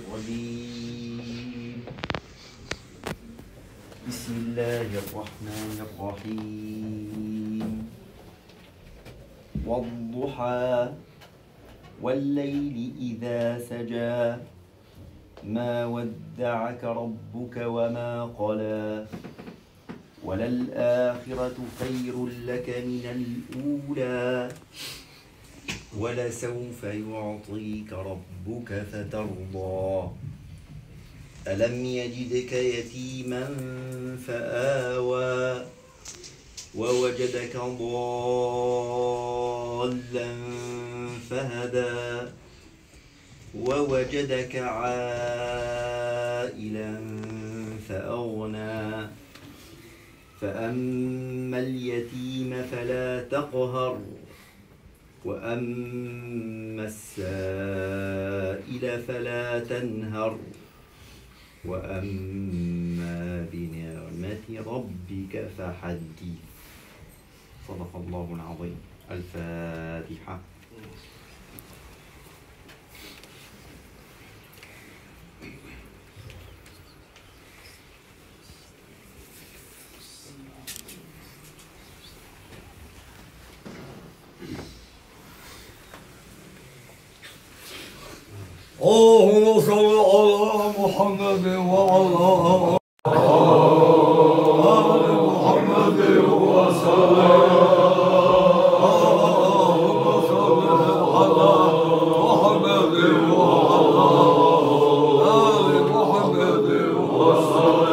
الرجيم. بسم الله الرحمن الرحيم. والضحى والليل إذا سجى ما ودعك ربك وما قلى وللآخرة خير لك من الأولى ولسوف يعطيك ربك فترضى ألم يجدك يتيما فآوى ووجدك ضالا فهدى ووجدك عائلا فأغنى فأما اليتيم فلا تقهر وأما السائل فلا تنهر وأما بنعمة ربك فحدث. صدق الله العظيم. الفاتحة. اللهم صل على محمد وعلى آل محمد وسلم. اللهم صل على محمد وعلى آل محمد وسلم.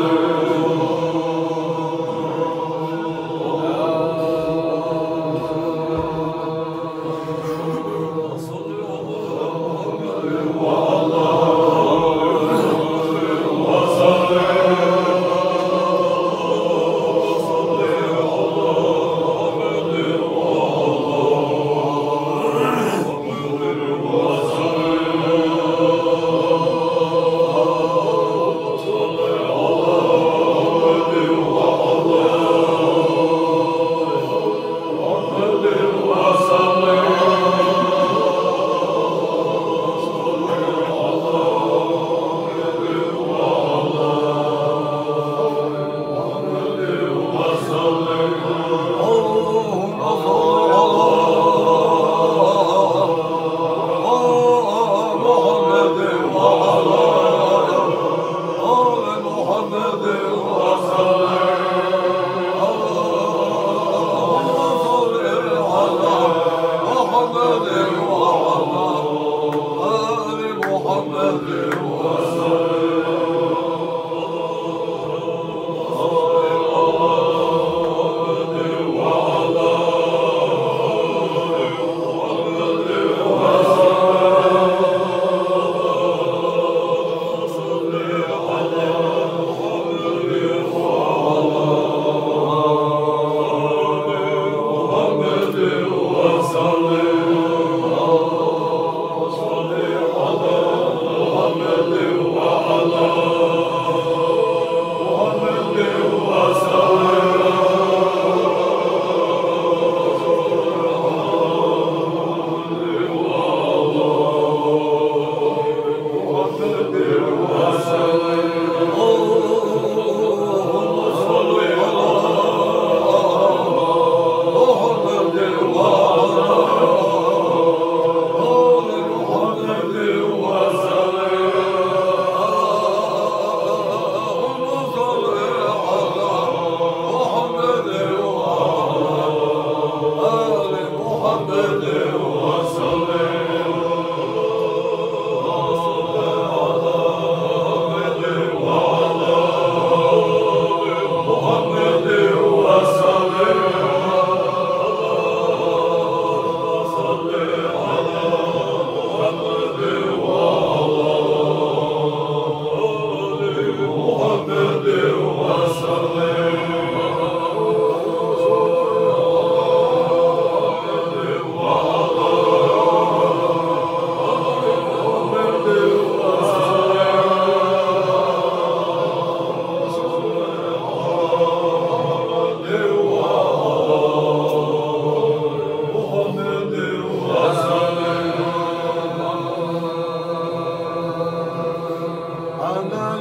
Hallelujah.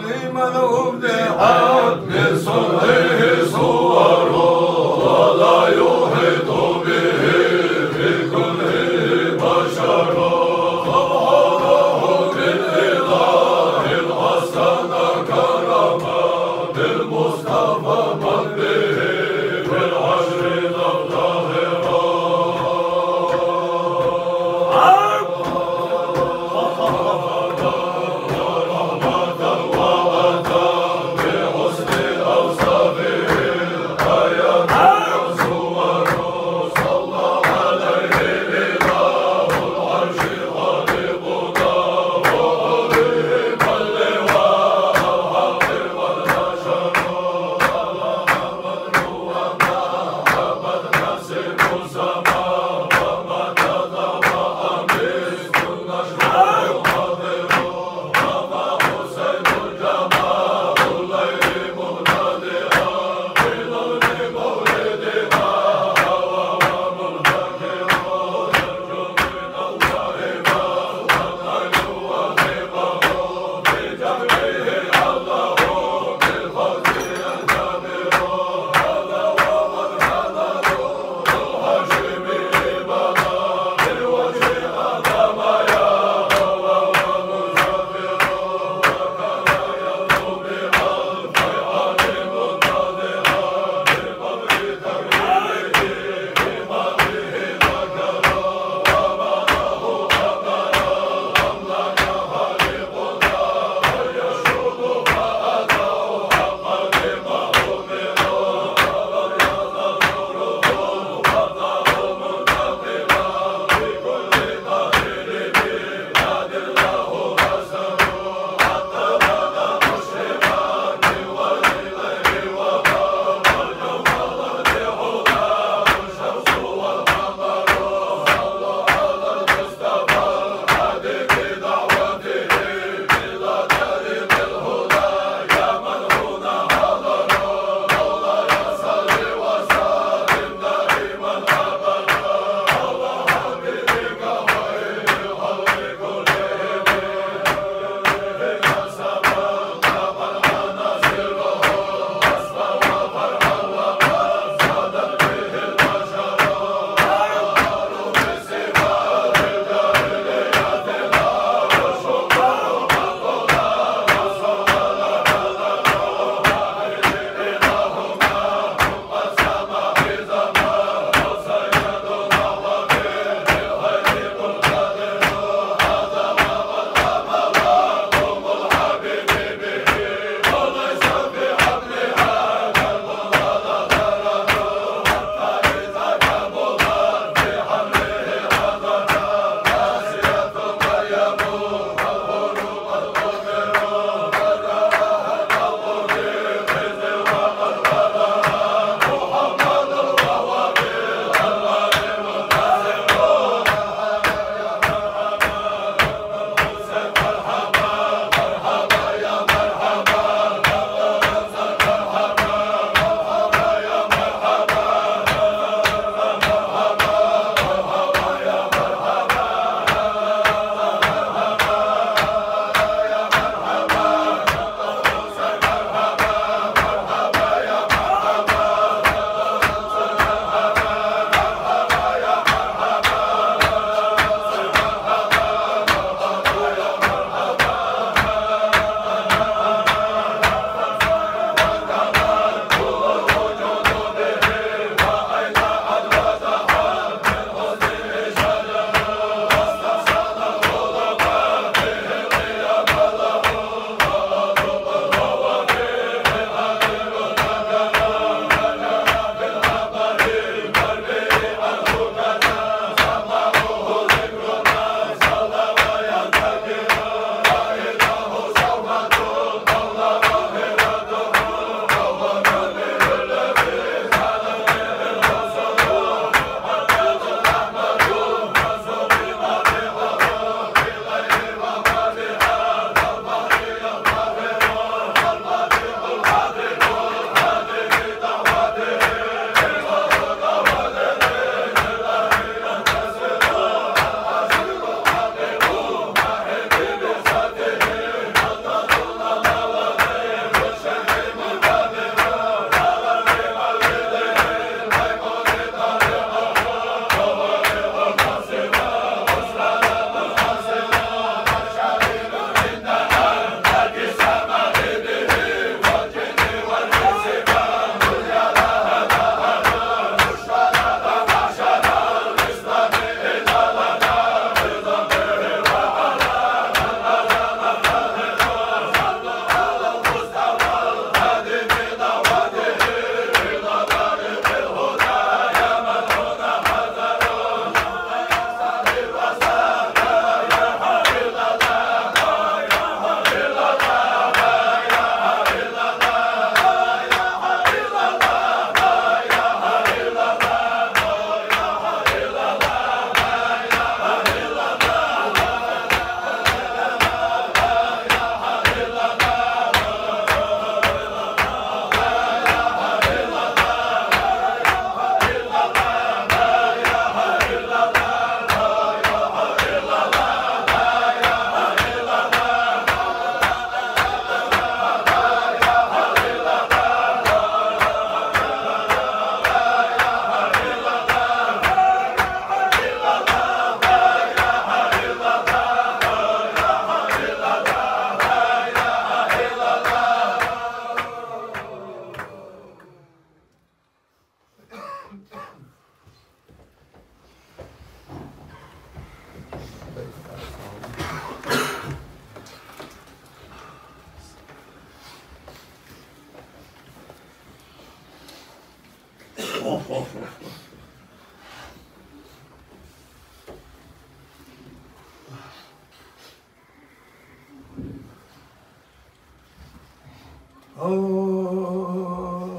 لمن أبدعت من صنعه صور ولا يحيط به في كله بشر سبحانه بالإله الحسن كرما بالمصطفى من به بالعشر ظاهرا رحمة وأتى بحسن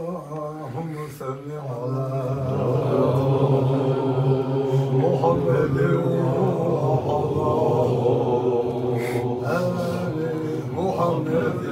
اللهم صل على محمد وعلى آل محمد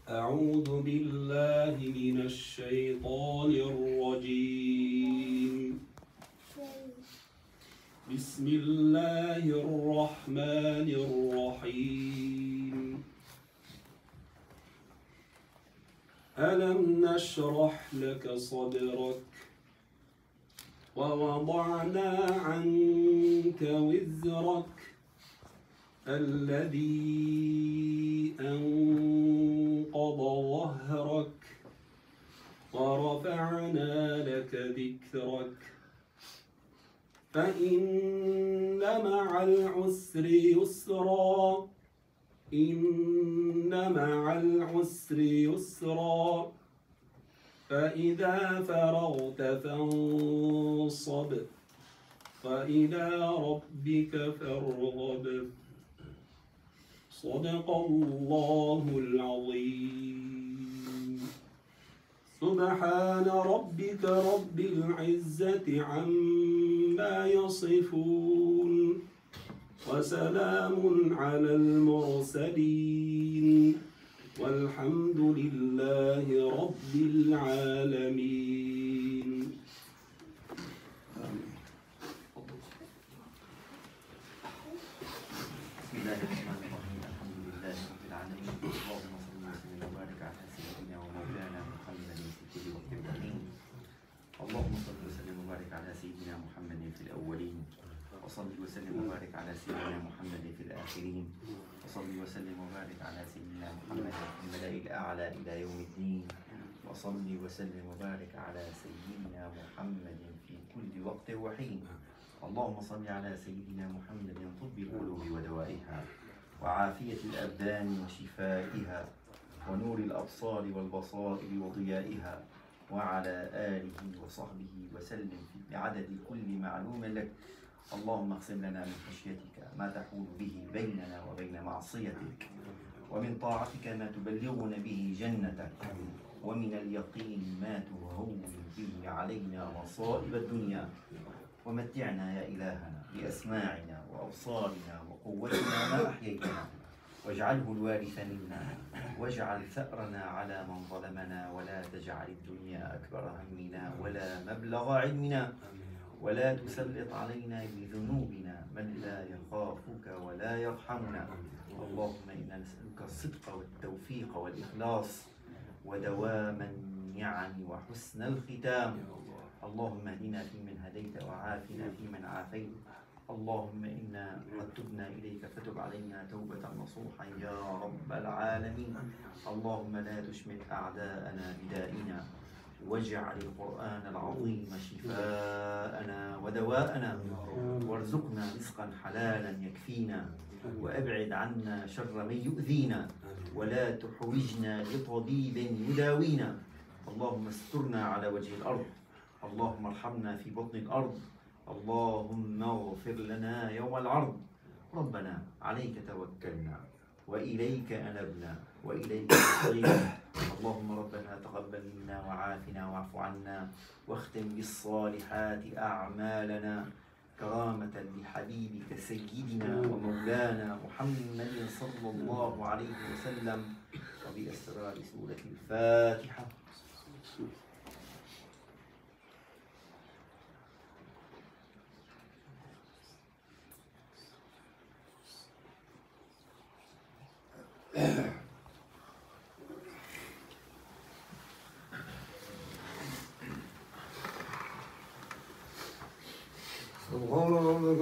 أعوذ بالله من الشيطان الرجيم. بسم الله الرحمن الرحيم. ألم نشرح لك صدرك ووضعنا عنك وزرك الذي أنقض ظهرك ورفعنا لك ذكرك فإن مع العسر يسرا إن مع العسر يسرا فإذا فرغت فانصب فإلى ربك فارغب. صدق الله العظيم. سبحان ربك رب العزة عما يصفون وسلام على المرسلين والحمد لله رب العالمين. بسم الله الرحمن الرحيم. الحمد لله رب العالمين. اللهم صل وسلم وبارك على سيدنا ومولانا محمد في كل وقت وحين. اللهم صل وسلم وبارك على سيدنا محمد في الأولين، وصل وسلم وبارك على سيدنا محمد في الآخرين، وصل وسلم وبارك على سيدنا محمد في الملأ الأعلى إلى يوم الدين، وصل وسلم وبارك على سيدنا محمد في كل وقت وحين. اللهم صل على سيدنا محمد طب القلوب ودوائها وعافية الأبدان وشفائها ونور الأبصار والبصائر وضيائها وعلى آله وصحبه وسلم بعدد كل معلوم لك. اللهم اقسم لنا من خشيتك ما تحول به بيننا وبين معصيتك، ومن طاعتك ما تبلغنا به جنتك، ومن اليقين ما تهون به علينا مصائب الدنيا، ومتعنا يا إلهنا بأسماعنا وأبصارنا وقوتنا ما أحييتنا، واجعله الوارث منا، واجعل ثأرنا على من ظلمنا، ولا تجعل الدنيا أكبر همنا ولا مبلغ علمنا، ولا تسلط علينا بذنوبنا من لا يخافك ولا يرحمنا. اللهم إنا نسألك الصدق والتوفيق والإخلاص ودوام النعم وحسن الختام. اللهم اهدنا فيمن هديت وعافنا فيمن عافيت. اللهم إنا قد تبنا إليك فتب علينا توبة نصوحا يا رب العالمين. اللهم لا تشمت أعداءنا بدائنا، واجعل القرآن العظيم شفاءنا ودواءنا، وارزقنا رزقا حلالا يكفينا، وأبعد عنا شر من يؤذينا، ولا تحوجنا لطبيب يداوينا. اللهم استرنا على وجه الأرض، اللهم ارحمنا في بطن الأرض، اللهم اغفر لنا يوم العرض. ربنا عليك توكلنا وإليك أنبنا وإليك المصير. اللهم ربنا تقبل منا وعافنا واعف عنا، واختم بالصالحات أعمالنا كرامة لحبيبك سيدنا ومولانا محمد صلى الله عليه وسلم، وبأسرار سورة الفاتحة. سبحان ربك